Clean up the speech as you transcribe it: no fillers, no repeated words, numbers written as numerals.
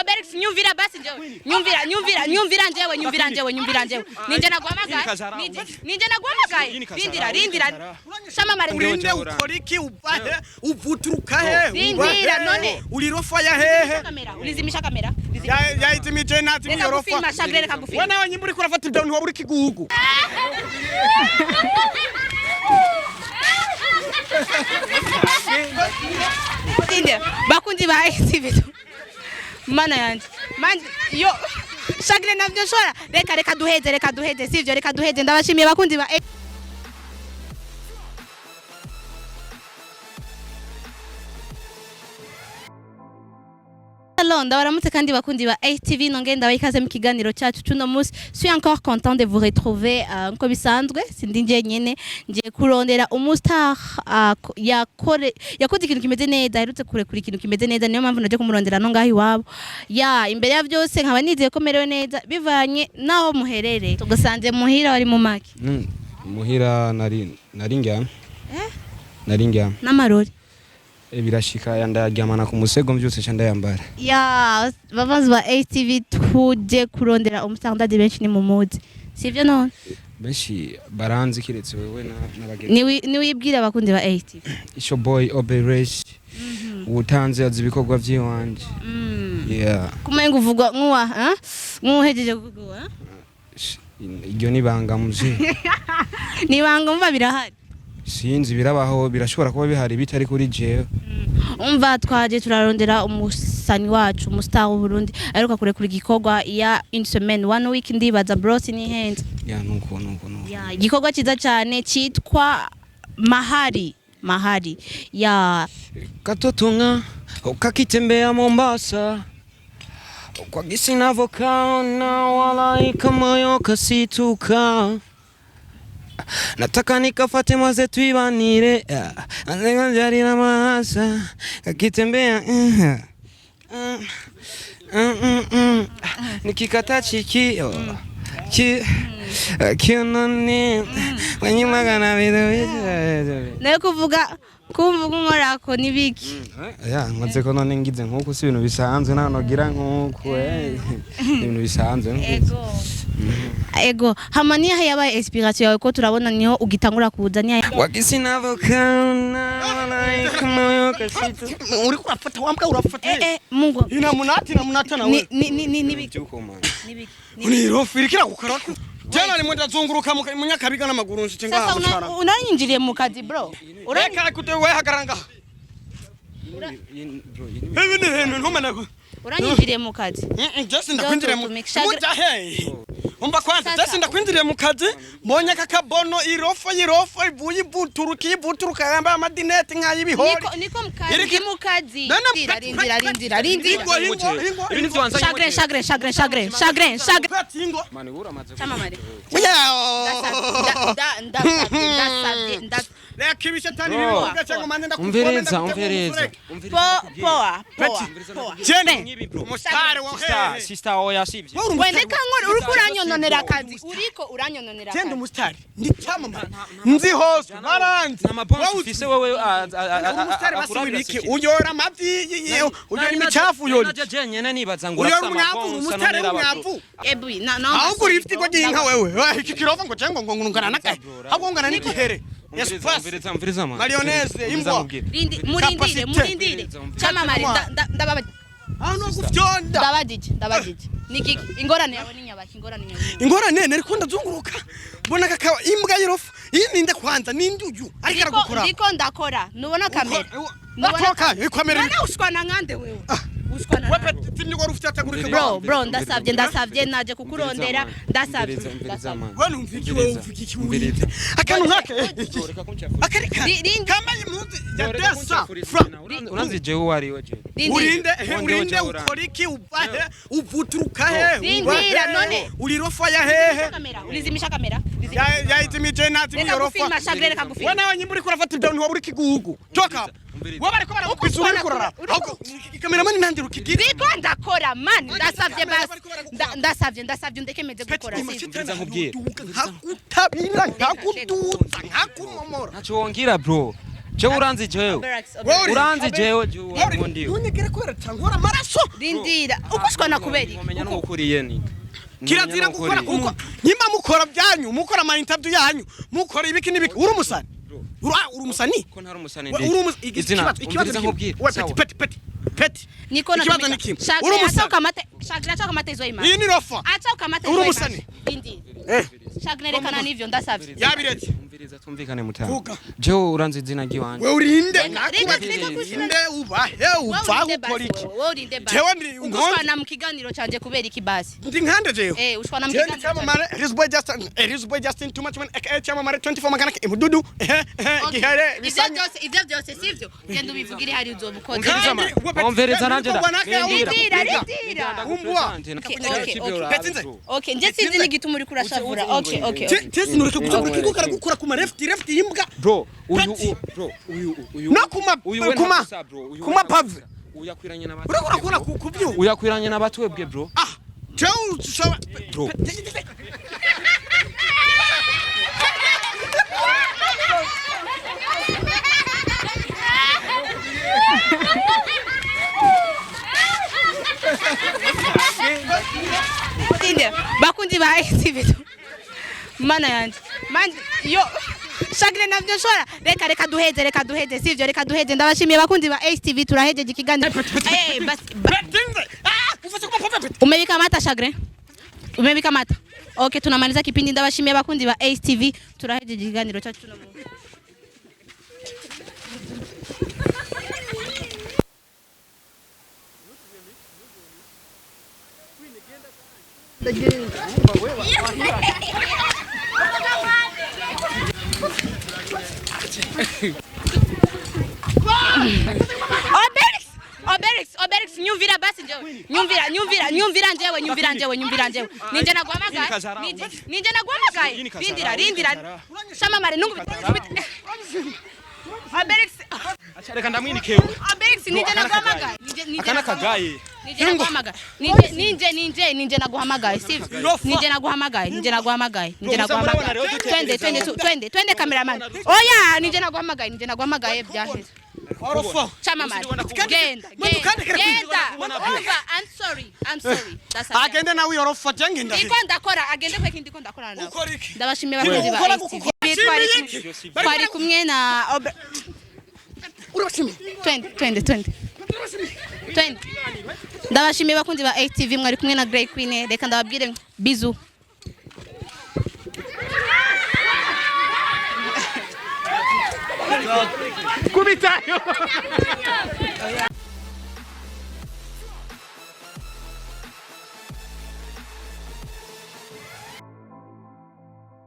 Obelix nyumvira basi njewe. Nyumvira njewe. Ninje nagwamagaye. Rindira. Shama mare urinde ukoriki uvahe uvuturuka he. Rindira none. Ulirofa ya hehe. Ulizimisha kamera. Yaizimije nazi mirofa. Reka Shagre reka gufilma. Wana wanyi muri kurafata ibyo ntiwa buri kigugu. Bakundi ba ITV. Mana yanje. Yo Shagre navyo shora. Reka duheze sivyo reka duheze ndabashimiye bakundi ba Hello, ndabaramutse kandi bakundi ba ITV nonge ndabayikaze mu kiganiro cyacu cuno musi. Suis encore content de vous retrouver nko bisanzwe sindi nje nyene ngiye kurondera umustar yakoze ikintu kimeze neza aherutse kurekura ikintu kimeze neza niyo mpamvu naje kumurondera no ngaho iwabo. Ya imbere ya byose nkaba nizeye ko merewe neza bivanye naho muherere. Tugusanze muhira wari mu maki. Muhira nari ngyama. Nari ngyama. N'amarori. Birashika yandaryamana ku musego mbyutse cyane ndayambara. Ya babazi ba ITV tuje kurondera umusitandadi benshi ni mu mudi. Sivyo none? Benshi baranzi kiretse wewe n'abageni. Ni wibwira abakundi ba ITV. Isho boy Oberesh. Utanze azi ibikorwa by'iwanje. Yeah. Kumenga uvugwa nkuwa, nkuhejeje kuvugwa. Iryo nibanga muzi. Nibanga mva birahari. Sinzi birabaho birashobora kuba bihari bitari kuri jewe. Umva twaje turarondera umusani wacu umustar w'u Burundi aheruka kurekura igikorwa ya une semaine one week ndibaza bros ni hands. Ya nuko. Ya igikorwa kiza cyane cyitwa Mahari. Ya katotunga ukakitembea Mombasa. Kwa gisi navokaona walaika moyo kasituka. Nataka nikafate maze tuibanire anzenga jari na mahasa kakitembea nikikata chikio kiononi kwenye magana video nayo kuvuga nkorako nibiki ya maze ko none ngize nkuko si ibintu bisanzwe nanogira nkuko ibintu bisanzwe ego hamania yabaye inspiration yawe ko turabona niho ugitangura kuzania wakisi navokana like moyo kasitu Uri kurafata wambwa urafata. Mungu Ina munati nawe. Nibiki. Unirofa irikira gukarako. Jana ni mwenda zunguruka mu Nyakabiga n'amaguru nshite ngaho. Sasa unanyinjiriye mu kazi bro. Reka kute we hagaranga. Ntumenako. Uranyinjiriye mu kazi. Just ndakwinjiriye mu kazi. Umba kwanza just ndakwinjiriye mu kazi mbonye kakabono irofa ivuye ibuturuka yamba amadinete nk'ayibihori. Niko mu kazi. Rindira. ibintu byanza Shagre. mani uramaze Chama mari. Ndasabye. Reka ibishatani bivuga cyangwa mande umvereza Poa. Jene umustare wa he sister oya sivyo Wende kankora uriko uranyononera akazi. Uriko uranyononera akazi. Jende umustare ndi cyamama nzi hose baranzi amabonus ufise wewe umustare basubirike uyora amavi uyora imicafu uyora naje nyene nibaza ngo uyora umwavu umustare w'umwavu Ebwi na ahubwo urifite ko ginka wewe iki kirova ngo cengo ngo ngungana nakaye ahubwo ngana n'igihere Mvereza man. Mayonnaise imbwa. Murindire. Chama mari ndababa. No gufyonda. Ndabadije. Niki ingorane yawe ninyabaki ingorane neriko ndazunguruka. Bona kakawa imbwa yirofa. Yininde kwanza ninduyu. Ariko aragukora. Ndiko ndakora. Nubona kamera. Nubona kamera. Nana ushwana nkande wewe. Ushwana. Wepe tindigo rufite gurika. Bro ndasavye naje kukurondera ndasavye. Wewe umviki wewe umviki wumvirize. Akantu nkake. Akarika. Kama imuzi ya desa. Uranzije uwari we je. Urinde ukoriki uvahe uvuturuka he. Rindira none. Ulirofa ya hehe. Ulizimisha kamera. Yaizimije nazi mirofa. Shagre reka gufilma. Wana wanyi muri kurafata ibyo ntiwa buri kigugu. Toka. Wewe bariko barakubisa uri kurara. Kameramani nandi rukigira. Riko ndakora man ndasavye basi. Ndasavye ndekemeze gukora sisi. Hakutabira hakuduza hakumomora. Nacho wongira bro. jewe uranzi jewe uranzi jewe ndiwe unyegere kwera tangora amaraso rindira ugushwana kubera umenya n'ukuriye ni kirazira gukora uko nyima mukora byanyu mukora ama interview yanyu mukora ibiki nibiki uri umusani uri umusani ko ntari umusani uri izina ikibazo nkubwira peti niko na ikibazo nikimwe uri umusani shagira chako mate izo imana iyi ni rofa acha ukamate uri umusani rindi shaginerekana nivyo ndasavye yabiretse umviriza tumvikane mutanga vuga jewe uranzi izina giwanje we urinde Rinde ubahe uva ukora iki urinde basi jewe ndi ugushwana mu kiganiro canje kubera iki basi ndi nkande jewe ushwana mu jewe kiganiro cyamamare Elizabeth Justin too much when cyamamare 24 magana imududu gihere ivyo byose sivyo genda ubivugire hari uzobukoze umviriza nanje rindira umbwa okay nje sinzi n'igituma uri kurashavura okay tesi nureke gukora gukora ku left yimbwa bro uyu no kuma pave uyakwiranye urakora ku byo uyakwiranye n'abatwebwe bro jewe ushaba bro bakundi ba ITV mana yanje man yo shagire navyo shora reka duheze sivyo reka duheze ndabashimiye bakundi ba ITV turahejeje ikiganiro basi umebika mata shagire umebika mata okay tunamaliza kipindi ndabashimiye bakundi ba ITV turahejeje ikiganiro cyacu no Oberix nyumvira basi njewe nyumvira njewe ninje naguhamagaye rindira shama mare Oberix reka ndamwinikewe Oberix ninje naguhamagaye akana kagaye ninje naguhamagaye sivyo ninje naguhamagaye twende cameraman oya ninje naguhamagaye byaheze chama mari genda I'm sorry that's agende nawe yorofa jange ndahe iko ndakora agende kwe kindi ko ndakora nawe ukora iki ndabashimiye bakozi ba ITV twari kumwe na twende ndabashimiye bakunzi ba ITV mwari kumwe na Grey Queen reka ndababwire bizu kubitayo